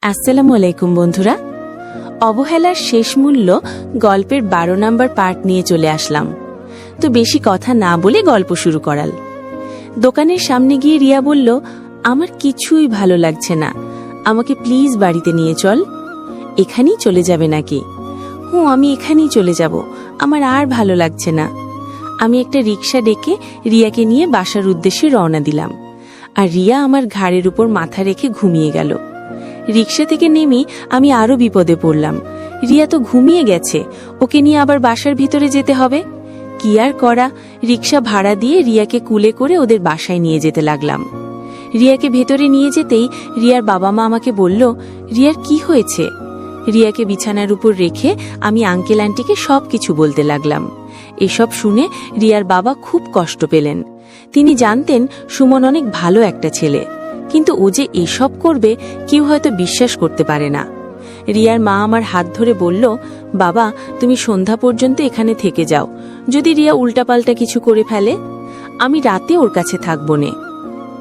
আসসালামু আলাইকুম বন্ধুরা, অবহেলার শেষ মূল্য গল্পের 12 নম্বর পার্ট নিয়ে চলে আসলাম। তো বেশি কথা না বলে গল্প শুরু করাল। দোকানের সামনে গিয়ে রিয়া বলল, আমার কিছুই ভালো লাগছে না, আমাকে প্লিজ বাড়িতে নিয়ে চল। এখানেই চলে যাবে নাকি? আমি এখানেই চলে যাব, আমার আর ভালো লাগছে না। আমি একটা রিক্সা ডেকে রিয়াকে নিয়ে বাসার উদ্দেশ্যে রওনা দিলাম, আর রিয়া আমার ঘাড়ের উপর মাথা রেখে ঘুমিয়ে গেল। রিক্সা থেকে নেমে আমি আরো বিপদে পড়লাম। রিয়া তো ঘুমিয়ে গেছে, ওকে নিয়ে আবার বাসার ভিতরে যেতে হবে। কি আর করা, রিক্সা ভাড়া দিয়ে রিয়াকে কুলে করে ওদের বাসায় নিয়ে যেতে লাগলাম। রিয়াকে ভেতরে নিয়ে যেতেই রিয়ার বাবা মা আমাকে বলল, রিয়ার কি হয়েছে? রিয়াকে বিছানার উপর রেখে আমি আঙ্কেল আন্টিকে সবকিছু বলতে লাগলাম। এসব শুনে রিয়ার বাবা খুব কষ্ট পেলেন। তিনি জানতেন সুমন অনেক ভালো একটা ছেলে, কিন্তু ও যে এসব করবে কেউ হয়তো বিশ্বাস করতে পারে না। রিয়ার মা আমার হাত ধরে বলল, বাবা তুমি সন্ধ্যা পর্যন্ত এখানে থেকে যাও, যদি রিয়া উল্টাপাল্টা কিছু করে ফেলে। আমি রাতে ওর কাছে থাকবো নে।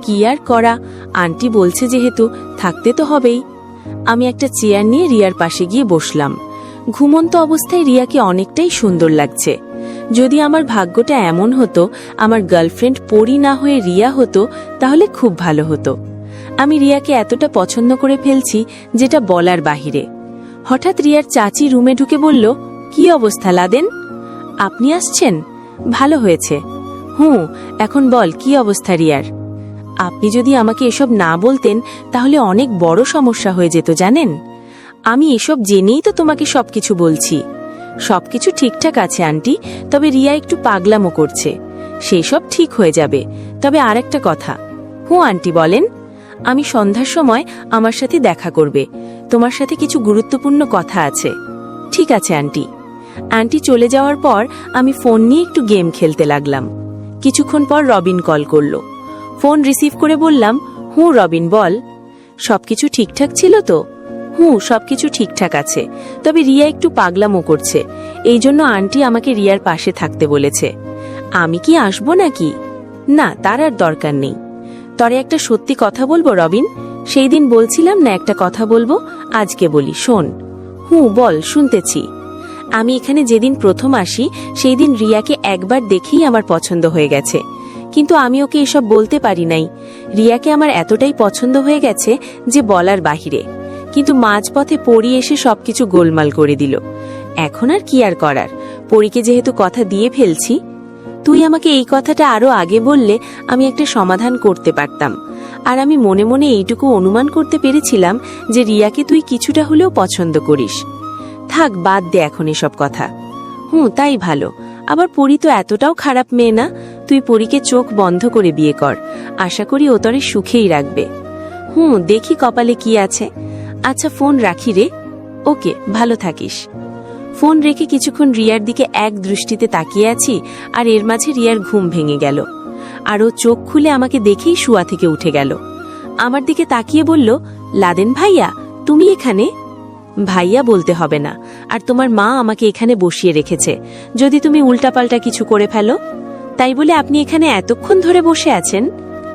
কি আর করা, আন্টি বলছে যেহেতু থাকতে তো হবেই। আমি একটা চেয়ার নিয়ে রিয়ার পাশে গিয়ে বসলাম। ঘুমন্ত অবস্থায় রিয়াকে অনেকটাই সুন্দর লাগছে। যদি আমার ভাগ্যটা এমন হতো আমার গার্লফ্রেন্ড পরি না হয়ে রিয়া হতো, তাহলে খুব ভালো হতো। আমি রিয়াকে এতটা পছন্দ করে ফেলছি যেটা বলার বাহিরে। হঠাৎ রিয়ার চাচি রুমে ঢুকে বলল, কি অবস্থা লাদেন? আপনি আসছেন? ভালো হয়েছে। এখন বল কি অবস্থা রিয়ার? আপনি যদি আমাকে এসব না বলতেন তাহলে অনেক বড় সমস্যা হয়ে যেত জানেন। আমি এসব জেনেই তো তোমাকে সবকিছু বলছি। সবকিছু ঠিকঠাক আছে আন্টি, তবে রিয়া একটু পাগলামো করছে, সেই সব ঠিক হয়ে যাবে। তবে আরেকটা কথা। আন্টি বলেন। আমি সন্ধ্যার সময় আমার সাথে দেখা করবে, তোমার সাথে কিছু গুরুত্বপূর্ণ কথা আছে। ঠিক আছে আন্টি। আন্টি চলে যাওয়ার পর আমি ফোন নিয়ে একটু গেম খেলতে লাগলাম। কিছুক্ষণ পর রবিন কল করল। ফোন রিসিভ করে বললাম, রবিন বল। সবকিছু ঠিকঠাক ছিল তো? সবকিছু ঠিকঠাক আছে, তবে রিয়া একটু পাগলামো করছে, এই জন্য আন্টি আমাকে রিয়ার পাশে থাকতে বলেছে। আমি কি আসবো নাকি? না, তার আর দরকার নেই। তরে একটা সত্যি কথা বলবো রবিন, সেই দিন বলছিলাম না একটা কথা বলবো, আজকে বলি, শোন। বল, শুনতেছি। আমি এখানে যেদিন প্রথম আসি সেই দিন রিয়াকে একবার দেখেই আমার পছন্দ হয়ে গেছে, কিন্তু আমি ওকে এসব বলতে পারি নাই। রিয়াকে আমার এতটাই পছন্দ হয়ে গেছে যে বলার বাহিরে, কিন্তু মাঝপথে পরি এসে সবকিছু গোলমাল করে দিল। এখন আর কি আর করার, পরীকে যেহেতু কথা দিয়ে ফেলছি। তুই আমাকে এই কথাটা আরো আগে বললে আমি একটা সমাধান করতে পারতাম। আর আমি মনে মনে এইটুকু অনুমান করতে পেরেছিলাম যে রিয়াকে তুই কিছুটা হলেও পছন্দ করিস। থাক, বাদ দে এখন এসব কথা। তাই ভালো। আবার পরি তো এতটাও খারাপ মেয়ে না। তুই পরীকে চোখ বন্ধ করে বিয়ে কর, আশা করি ও তরে সুখেই রাখবে। দেখি কপালে কি আছে। আচ্ছা ফোন রাখি রে। ওকে, ভালো থাকিস। ফোন রেখে কিছুক্ষণ রিয়ার দিকে এক দৃষ্টিতে তাকিয়ে আছি, আর এর মাঝে রিয়ার ঘুম ভেঙে গেল। আর ও চোখ খুলে আমাকে দেখেই শুয়া থেকে উঠে গেল। আমার দিকে তাকিয়ে বলল, লাদেন ভাইয়া তুমি এখানে? ভাইয়া বলতে হবে না, আর তোমার মা আমাকে এখানে বসিয়ে রেখেছে, যদি তুমি উল্টাপাল্টা কিছু করে ফেলো। তাই বলে আপনি এখানে এতক্ষণ ধরে বসে আছেন?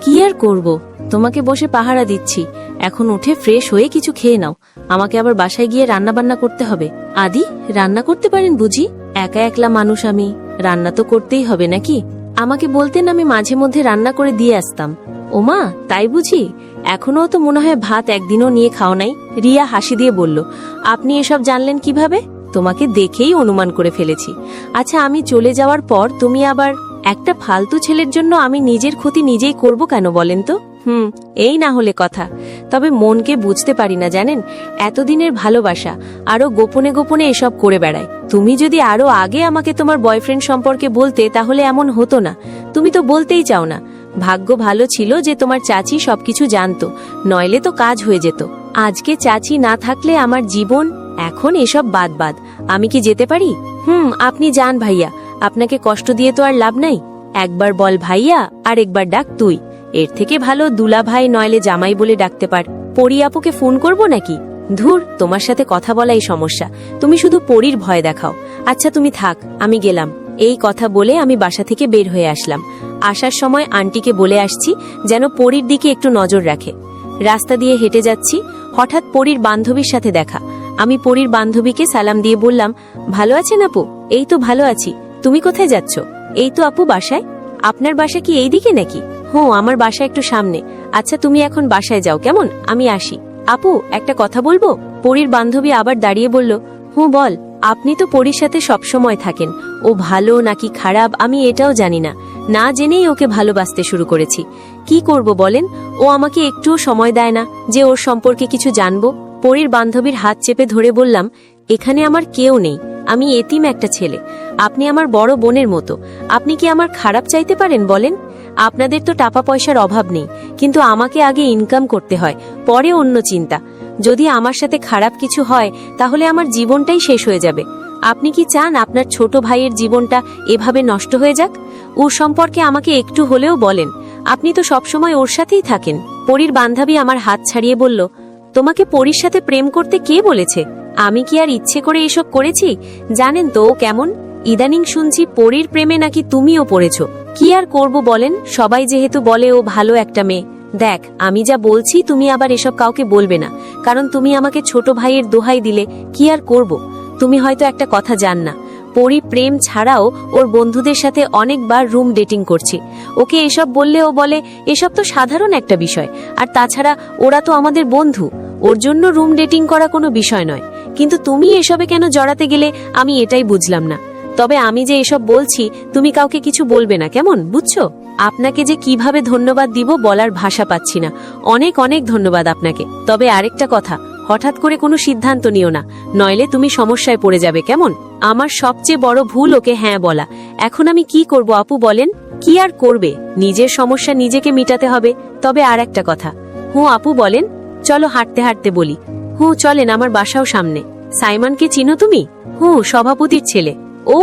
কি আর করব, তোমাকে বসে পাহারা দিচ্ছি। এখন উঠে ফ্রেশ হয়ে কিছু খেয়ে নাও, আমাকে আবার বাসায় গিয়ে রান্না বান্না করতে হবে। আদি, রান্না করতে পারেন বুঝি? একা একলা মানুষ আমি, রান্না তো করতেই হবে নাকি? আমাকে বলতেন, আমি মাঝে মধ্যে রান্না করে দিয়ে আসতাম। ওমা, তাই বুঝি? এখনো তো মনে হয় ভাত একদিনও নিয়ে খাও নাই। রিয়া হাসি দিয়ে বলল, আপনি এসব জানলেন কিভাবে? তোমাকে দেখেই অনুমান করে ফেলেছি। আচ্ছা, আমি চলে যাওয়ার পর তুমি আবার একটা ফালতু ছেলের জন্য আমি নিজের ক্ষতি নিজেই করব কেন বলেন তো? এই না হলে কথা। তবে মনকে বুঝতে পারি না জানেন, এতদিনের ভালোবাসা আরো গোপনে গোপনে এসব করে বেড়ায়। তুমি যদি আরো আগে আমাকে তোমার বয়ফ্রেন্ড সম্পর্কে বলতে তাহলে এমন হতো না। তুমি তো বলতেই চাও না। ভাগ্য ভালো ছিল যে তোমার চাচি সবকিছু জানতো, নইলে তো কাজ হয়ে যেত। আজকে চাচি না থাকলে আমার জীবন। এখন এসব বাদ বাদ, আমি কি যেতে পারি? আপনি যান ভাইয়া, আপনাকে কষ্ট দিয়ে তো আর লাভ নাই। একবার বল ভাইয়া, আর একবার ডাক তুই। এর থেকে ভালো দুলা ভাই নইলে জামাই বলে ডাকতে পার। পরি আপুকে ফোন করব নাকি? ধুর, তোমার সাথে কথা বলাই সমস্যা, তুমি শুধু পরির ভয় দেখাও। আচ্ছা তুমি থাক, আমি গেলাম। এই কথা বলে আমি বাসা থেকে বের হয়ে আসলাম। আসার সময় আন্টিকে বলে আসছি যেন পরির দিকে একটু নজর রাখে। রাস্তা দিয়ে হেঁটে যাচ্ছি, হঠাৎ পরীর বান্ধবীর সাথে দেখা। আমি পরীর বান্ধবীকে সালাম দিয়ে বললাম, ভালো আছেন আপু? এই তো ভালো আছি। তুমি কোথায় যাচ্ছ? এই তো আপু বাসায়। আপনার বাসা কি এই দিকে নাকি? হ্যাঁ, আমার বাসা একটু সামনে। আচ্ছা, তুমি এখন বাসায় যাও, কেমন? আমি আসি। আপু, একটা কথা বলবো? পরীর বান্ধবী আবার দাঁড়িয়ে বলল, হুঁ বল। আপনি তো পরীর সাথে সবসময় থাকেন। ও ভালো নাকি খারাপ আমি এটাও জানি না, না জেনেই ওকে ভালোবাসতে শুরু করেছি। কি করব বলেন? ও আমাকে একটুও সময় দেয় না যে ওর সম্পর্কে কিছু জানবো। পরীর বান্ধবীর হাত চেপে ধরে বললাম, এখানে আমার কেউ নেই, আমি এতিম একটা ছেলে। আপনি আমার বড় বোনের মতো। আপনি কি আমার খারাপ চাইতে পারেন বলেন? আপনাদের তো টাকা পয়সার অভাব নেই, কিন্তু আমাকে আগে ইনকাম করতে হয়, পরে অন্য চিন্তা। যদি আমার সাথে খারাপ কিছু হয় তাহলে আমার জীবনটাই শেষ হয়ে যাবে। আপনি কি চান আপনার ছোট ভাইয়ের জীবনটা এভাবে নষ্ট হয়ে যাক? ওর সম্পর্কে আমাকে একটু হলেও বলেন। আপনি তো সবসময় ওর সাথেই থাকেন। পরীর বান্ধবী আমার হাত ছাড়িয়ে বলল, তোমাকে পরীর সাথে প্রেম করতে কে বলেছে? আমি কি আর ইচ্ছে করে এসব করেছি? জানেন তো ও কেমন? ইদানিং শুনছি পরীর প্রেমে নাকি তুমিও পড়েছ। কি আর করব বলেন, সবাই যেহেতু বলে ও ভালো একটা মেয়ে। দেখ, আমি যা বলছি তুমি আবার এসব কাউকে বলবে না, কারণ তুমি আমাকে ছোট ভাইয়ের দোহাই দিলে। কি আর করব? তুমি হয়তো একটা কথা জান না, পরী প্রেম ছাড়াও ওর বন্ধুদের সাথে অনেকবার রুম ডেটিং করছে। ওকে এসব বললে ও বলে এসব তো সাধারণ একটা বিষয়, আর তাছাড়া ওরা তো আমাদের বন্ধু, ওর জন্য রুম ডেটিং করা কোনো বিষয় নয়। কিন্তু তুমি এসবে কেন জড়াতে গেলে আমি এটাই বুঝলাম না। তবে আমি যে এসব বলছি তুমি কাউকে কিছু বলবে না, কেমন? বুঝছো? আপনাকে যে কিভাবে ধন্যবাদ দিব বলার ভাষা পাচ্ছি না। অনেক অনেক ধন্যবাদ আপনাকে। তবে আরেকটা কথা, হঠাৎ করে কোনো সিদ্ধান্ত নিও না, নইলে তুমি সমস্যায় পড়ে যাবে, কেমন? আমার সবচেয়ে বড় ভুল ওকে হ্যাঁ বলা। এখন আমি কি করব আপু বলেন? কি আর করবে, নিজের সমস্যা নিজেকে মিটাতে হবে। তবে আর একটা কথা। হুঁ আপু বলেন। চলো হাঁটতে হাঁটতে বলি। হুঁ চলেন, আমার বাসাও সামনে। সাইমনকে চিনো তুমি? হুঁ, সভাপতির ছেলে। ও,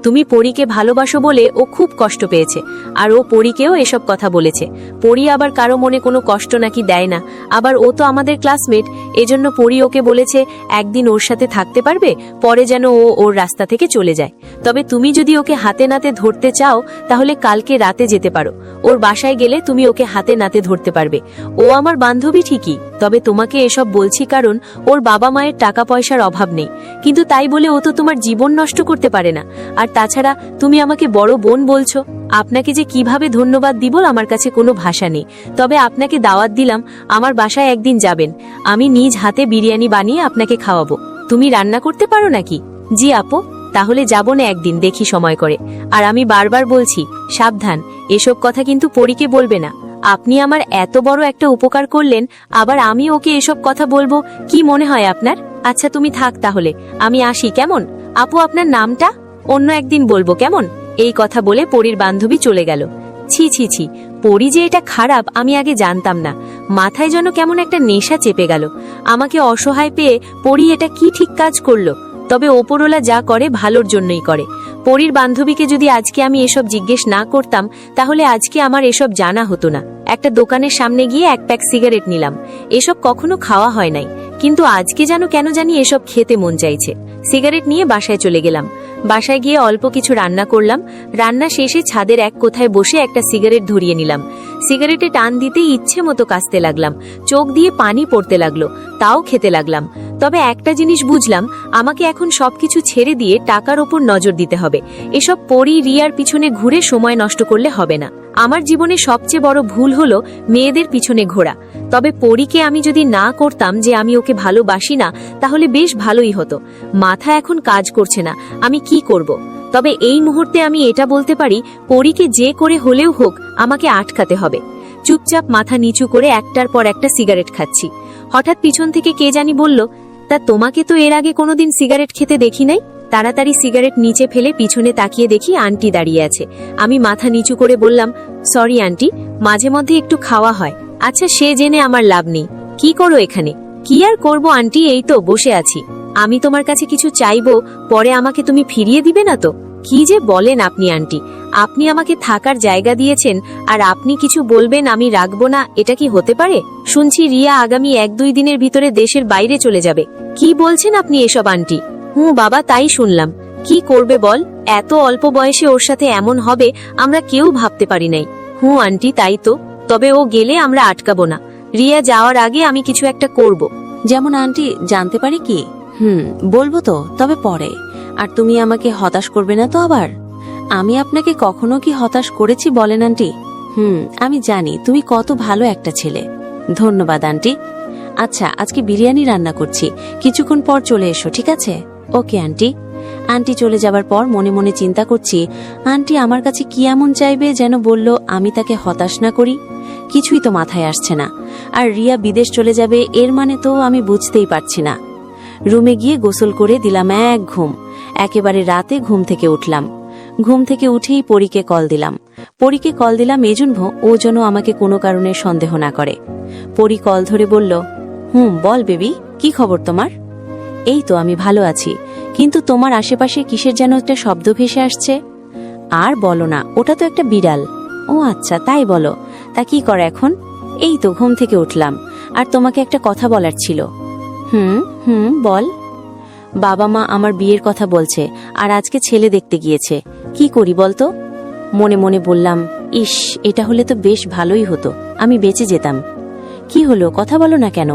তুমি পরীকে ভালোবাসো বলে ও খুব কষ্ট পেয়েছে, আর ও পরীকেও এসব কথা বলেছে। পরী আবার কারো মনে কোনো কষ্ট নাকি দেয় না। আবার ও তো আমাদের ক্লাসমেট, এজন্য পরী ওকে বলেছে একদিন ওর সাথে থাকতে পারবে, পরে যেন ও ওর রাস্তা থেকে চলে যায়। তবে তুমি যদি ওকে হাতে নাতে ধরতে চাও তাহলে কালকে রাতে যেতে পারো। ওর বাসায় গেলে তুমি ওকে হাতে নাতে ধরতে পারবে। ও আমার বান্ধবী ঠিকই, তবে তোমাকে এসব বলছি কারণ ওর বাবা মায়ের টাকা পয়সার অভাব নেই, কিন্তু তাই বলে ও তো তোমার জীবন নষ্ট করতে পারে না। আর তাছাড়া তুমি আমাকে বড় বোন বলছো, আপনাকে যে কিভাবে ধন্যবাদ দিব আমার কাছে কোনো ভাষা নেই। তবে আপনাকে দাওয়াত দিলাম, আমার বাসায় একদিন যাবেন, আমি নিজ হাতে বিরিয়ানি বানিয়ে আপনাকে খাওয়াবো। তুমি রান্না করতে পারো নাকি? জি আপু। তাহলে যাব না একদিন, দেখি সময় করে। আর আমি বারবার বলছি, সাবধান, এসব কথা কিন্তু পরীকে বলবে না। আপনি আমার এত বড় একটা উপকার করলেন, আবার আমি ওকে এসব কথা বলবো? কি মনে হয় আপনার? আচ্ছা তুমি থাক তাহলে, আমি আসি, কেমন? আপু আপনার নামটা অন্য একদিন বলবো, কেমন? এই কথা বলে পরীর বান্ধবী চলে গেল। ছি ছি ছি, পরী যে এটা খারাপ আমি আগে জানতাম না। মাথায় যেন কেমন একটা নেশা চেপে গেল। আমাকে অসহায় পেয়ে পরী এটা কি ঠিক কাজ করলো? তবে ওপরওয়ালা যা করে ভালোর জন্যই করে। পরীর বান্ধবীকে যদি আজকে আমি এসব জিজ্ঞেস না করতাম তাহলে আজকে আমার এসব জানা হতো না। একটা দোকানের সামনে গিয়ে এক প্যাক সিগারেট নিলাম। এসব কখনো খাওয়া হয় নাই, কিন্তু আজকে যেন কেন জানি এসব খেতে মন চাইছে। সিগারেট নিয়ে বাসায় চলে গেলাম। বাসায় গিয়ে অল্প কিছু রান্না করলাম। রান্না শেষে ছাদের এক কোথায় বসে একটা সিগারেট ধরিয়ে নিলাম। সিগারেটে টান দিতে ইচ্ছে মতো কাশতে লাগলাম, চোখ দিয়ে পানি পড়তে লাগলো, তাও খেতে লাগলাম। তবে একটা জিনিস বুঝলাম, আমাকে এখন সবকিছু ছেড়ে দিয়ে টাকার ওপর নজর দিতে হবে। এসব পরী রিয়ার পিছনে ঘুরে সময় নষ্ট করলে হবে না। আমার জীবনে সবচেয়ে বড় ভুল হলো মেয়েদের পিছনে ঘোরা। তবে পরীকে আমি যদি না করতাম যে আমি ওকে ভালোবাসি না, তাহলে বেশ ভালোই হতো। মাথা এখন কাজ করছে না, আমি কি করব? তবে এই মুহূর্তে আমি এটা বলতে পারি, পরীকে যে করে হলেও হোক আমাকে আটকাতে হবে। চুপচাপ মাথা নিচু করে একটার পর একটা সিগারেট খাচ্ছি। হঠাৎ পিছন থেকে কে জানি বলল, তা তোমাকে তো এর আগে কোনোদিন সিগারেট খেতে দেখি নাই। তাড়াতাড়ি সিগারেট নিচে ফেলে পিছনে তাকিয়ে দেখি আন্টি দাঁড়িয়ে আছে। আমি মাথা নিচু করে বললাম, সরি আন্টি, মাঝে মধ্যে একটু খাওয়া হয়। আচ্ছা সে জেনে আমার লাভ নেই। কি করো এখানে? কি আর করবো আন্টি, এই তো বসে আছি। আমি তোমার কাছে কিছু চাইবো, পরে আমাকে তুমি ফিরিয়ে দিবে না তো? কি যে বলেন আপনি আন্টি, আপনি আমাকে থাকার জায়গা দিয়েছেন আর আপনি কিছু বলবেন আমি রাখবো না, এটা কি হতে পারে? শুনছি রিয়া আগামী 1-2 দিনের ভিতরে দেশের বাইরে চলে যাবে। কি বলছেন আপনি এসব আন্টি? হুঁ বাবা, তাই শুনলাম। কি করবে বল, এত অল্প বয়সে ওর সাথে এমন হবে আমরা কেউ ভাবতে পারি নাই। হুঁ আন্টি, তাই তো। তবে ও গেলে আমরা আটকাবো না। রিয়া যাওয়ার আগে আমি কিছু একটা করব। যেমন আন্টি, জানতে পারি কি? বলবো তো, তবে পরে। আর তুমি আমাকে হতাশ করবে না তো আবার? আমি আপনাকে কখনো কি হতাশ করেছি বলেন আন্টি? আমি জানি তুমি কত ভালো একটা ছেলে। ধন্যবাদ আন্টি। আচ্ছা, আজকে বিরিয়ানি রান্না করছি, কিছুক্ষণ পর চলে এসো, ঠিক আছে? Okay aunty. আন্টি চলে যাবার পর মনে মনে চিন্তা করছি, আন্টি আমার কাছে কি এমন চাইবে যেন বলল আমি তাকে হতাশ না করি? কিছুই তো মাথায় আসছে না। আর রিয়া বিদেশ চলে যাবে এর মানে তো আমি বুঝতেই পারছি না। রুমে গিয়ে গোসল করে দিলাম এক ঘুম। একেবারে রাতে ঘুম থেকে উঠলাম। ঘুম থেকে উঠেই পরীকে কল দিলাম এজন্য ও যেন আমাকে কোনো কারণে সন্দেহ না করে। পরী কল ধরে বলল, বল বেবি, কি খবর তোমার? এই তো আমি ভালো আছি, কিন্তু তোমার আশেপাশে কিসের যেন একটা শব্দ ভেসে আসছে। আর বলো না, ওটা তো একটা বিড়াল। ও আচ্ছা, তাই বলো। তা কি করে এখন? এই তো ঘুম থেকে উঠলাম, আর তোমাকে একটা কথা বলার ছিল। বল। বাবা মা আমার বিয়ের কথা বলছে, আর আজকে ছেলে দেখতে গিয়েছে। কি করি বলতো? মনে মনে বললাম, ইস, এটা হলে তো বেশ ভালোই হতো, আমি বেঁচে যেতাম। কি হলো, কথা বলো না কেন?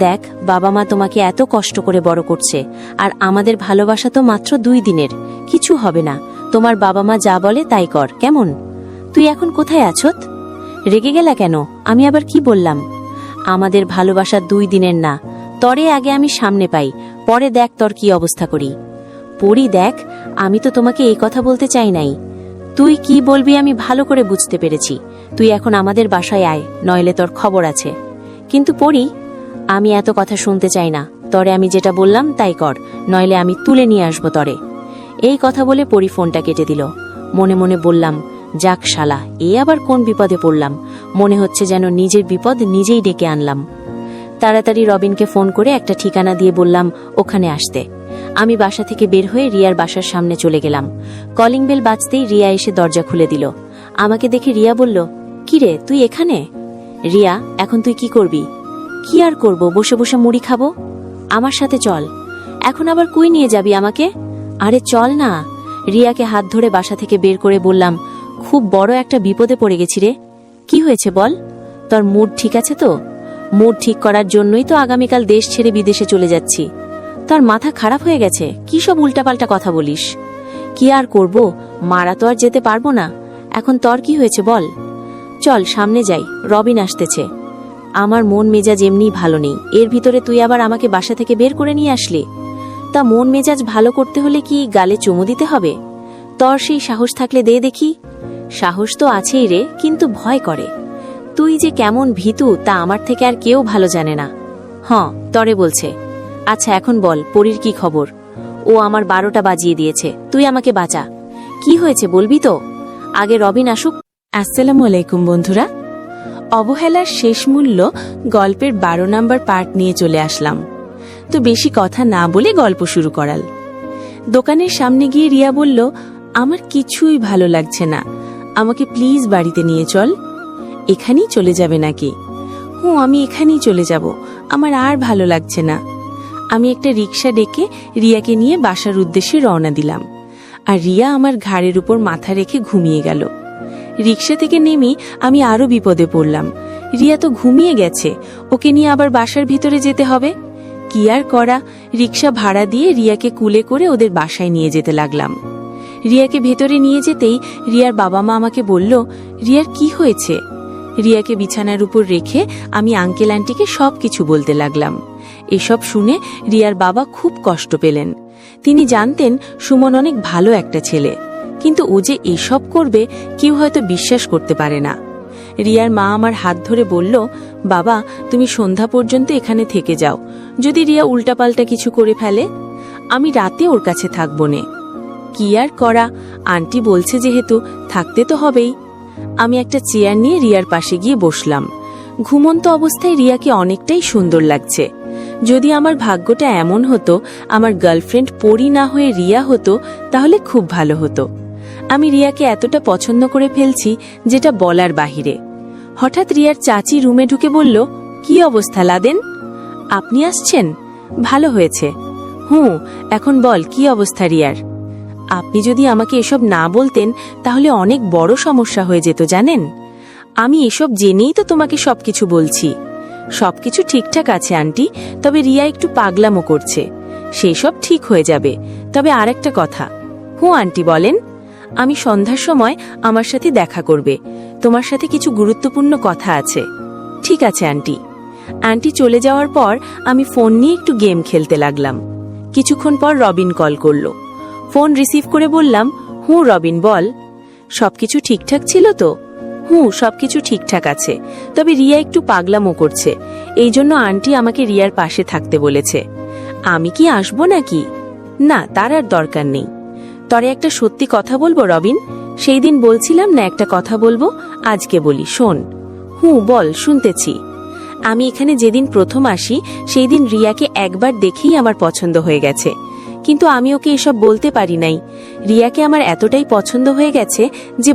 দেখ, বাবা মা তোমাকে এত কষ্ট করে বড় করছে, আর আমাদের ভালোবাসা তো মাত্র 2 দিনের, কিছু হবে না। তোমার বাবা মা যা বলে তাই কর, কেমন? তুই এখন কোথায় আছত? রেগে গেলা কেন? আমি আবার কি বললাম? আমাদের ভালোবাসা 2 দিনের না, তরে আগে আমি সামনে পাই, পরে দেখ তোর কি অবস্থা করি। পরি দেখ, আমি তো তোমাকে এই কথা বলতে চাই নাই। তুই কি বলবি আমি ভালো করে বুঝতে পেরেছি। তুই এখন আমাদের বাসায় আয়, নইলে তোর খবর আছে। কিন্তু পরি, আমি এত কথা শুনতে চাই না। তরে আমি যেটা বললাম তাই কর, নইলে আমি তুলে নিয়ে আসবো তরে। এই কথা বলে পরি ফোনটা কেটে দিল। মনে মনে বললাম, যাক শালা, এ আবার কোন বিপদে পড়লাম? মনে হচ্ছে যেন নিজের বিপদ নিজেই ডেকে আনলাম। তাড়াতাড়ি রবিনকে ফোন করে একটা ঠিকানা দিয়ে বললাম ওখানে আসতে। আমি বাসা থেকে বের হয়ে রিয়ার বাসার সামনে চলে গেলাম। কলিং বেল বাজতেই রিয়া এসে দরজা খুলে দিল। আমাকে দেখে রিয়া বলল, কিরে তুই এখানে? রিয়া, এখন তুই কি করবি? কি আর করব, বসে বসে মুড়ি খাবো। আমার সাথে চল। এখন আবার কই নিয়ে যাবি আমাকে? আরে চল না। রিয়াকে হাত ধরে বাসা থেকে বের করে বললাম, খুব বড় একটা বিপদে পড়ে গেছি রে। কি হয়েছে বল? তোর মুড ঠিক আছে তো? মুড ঠিক করার জন্যই তো আগামীকাল দেশ ছেড়ে বিদেশে চলে যাচ্ছি। তোর মাথা খারাপ হয়ে গেছে? কি সব উল্টাপাল্টা কথা বলিস? কি আর করব, মারা তো আর যেতে পারবো না। এখন তোর কি হয়েছে বল? চল সামনে যাই, রবিন আসতেছে। আমার মন মেজাজ এমনি ভালো নেই, এর ভিতরে তুই আবার আমাকে বাসা থেকে বের করে নিয়ে আসলি। তা মন মেজাজ ভালো করতে হলে কি গালে চুমু দিতে হবে? তোর সেই সাহস থাকলে দে দেখি। সাহস তো আছেই রে, কিন্তু ভয় করে। তুই যে কেমন ভীতু তা আমার থেকে আর কেউ ভালো জানে না। তরে বলছে। আচ্ছা এখন বল, পরীর কি খবর? ও আমার 12টা বাজিয়ে দিয়েছে, তুই আমাকে বাঁচা। কি হয়েছে বলবি তো? আগে রবিন আসুক। আসসালামু আলাইকুম বন্ধুরা। অবহেলার শেষ মূল্য গল্পের 12 নম্বর পার্ট নিয়ে চলে আসলাম। তো বেশি কথা না বলে গল্প শুরু করাল। দোকানের সামনে গিয়ে রিয়া বলল, আমার কিছুই ভালো লাগছে না, আমাকে প্লিজ বাড়িতে নিয়ে চল। এখানেই চলে যাবে নাকি? আমি এখানেই চলে যাব, আমার আর ভালো লাগছে না। আমি একটা রিক্সা ডেকে রিয়াকে নিয়ে বাসার উদ্দেশ্যে রওনা দিলাম, আর রিয়া আমার ঘাড়ের উপর মাথা রেখে ঘুমিয়ে গেল। রিক্সা থেকে নেমে আমি আরো বিপদে পড়লাম। রিয়া তো ঘুমিয়ে গেছে, ওকে নিয়ে আবার বাসার ভিতরে যেতে হবে। কি আর করা, রিক্সা ভাড়া দিয়ে রিয়াকে কুলে করে ওদের বাসায় নিয়ে যেতে লাগলাম। রিয়াকে ভেতরে নিয়ে যেতেই রিয়ার বাবা মা আমাকে বলল, রিয়ার কি হয়েছে? রিয়াকে বিছানার উপর রেখে আমি আঙ্কেল আন্টিকে সবকিছু বলতে লাগলাম। এসব শুনে রিয়ার বাবা খুব কষ্ট পেলেন। তিনি জানতেন সুমন অনেক ভালো একটা ছেলে, কিন্তু ও যে এসব করবে কেউ হয়তো বিশ্বাস করতে পারে না। রিয়ার মা আমার হাত ধরে বলল, বাবা তুমি সন্ধ্যা পর্যন্ত এখানে থেকে যাও, যদি রিয়া উল্টাপাল্টা কিছু করে ফেলে। আমি রাতে ওর কাছে থাকবো নে। কি আর করা, আন্টি বলছে যেহেতু থাকতে তো হবেই। আমি একটা চেয়ার নিয়ে রিয়ার পাশে গিয়ে বসলাম। ঘুমন্ত অবস্থায় রিয়াকে অনেকটাই সুন্দর লাগছে। যদি আমার ভাগ্যটা এমন হতো আমার গার্লফ্রেন্ড পরি না হয়ে রিয়া হতো, তাহলে খুব ভালো হতো। আমি রিয়াকে এতটা পছন্দ করে ফেলছি যেটা বলার বাহিরে। হঠাৎ রিয়ার চাচি রুমে ঢুকে বলল, কি অবস্থা লাদেন? আপনি আসছেন? ভালো হয়েছে। এখন বল কি অবস্থা রিয়ার? আপনি যদি আমাকে এসব না বলতেন তাহলে অনেক বড় সমস্যা হয়ে যেত জানেন। আমি এসব জেনেই তো তোমাকে সবকিছু বলছি। সবকিছু ঠিকঠাক আছে আন্টি, তবে রিয়া একটু পাগলামো করছে। সেই সব ঠিক হয়ে যাবে। তবে আরেকটা কথা। আন্টি বলেন। আমি সন্ধ্যার সময় আমার সাথে দেখা করবে। তোমার সাথে কিছু গুরুত্বপূর্ণ কথা আছে। ঠিক আছে আন্টি। আন্টি চলে যাওয়ার পর আমি ফোন নিয়ে একটু গেম খেলতে লাগলাম। কিছুক্ষণ পর রবিন কল করলো। ফোন রিসিভ করে বললাম, রবিন বল। সবকিছু ঠিকঠাক ছিল তো? সবকিছু ঠিকঠাক আছে, তবে রিয়া একটু পাগলামো করছে। এই জন্য আন্টি আমাকে রিয়ার পাশে থাকতে বলেছে। আমি কি আসবো নাকি? না, তার আর দরকার নেই। তরে একটা সত্যি কথা বলবো রবিন? সেই দিন বলছিলাম না একটা কথা বলবো, আজকে বলি, শোন। বল, শুনতেছি। আমি এখানে যেদিন প্রথম আসি সেই দিন রিয়াকে একবার দেখেই আমার পছন্দ হয়ে গেছে, কিন্তু আমি ওকে এসব বলতে পারি নাই। রিয়াকে আমার এতটাই পছন্দ হয়ে গেছে যে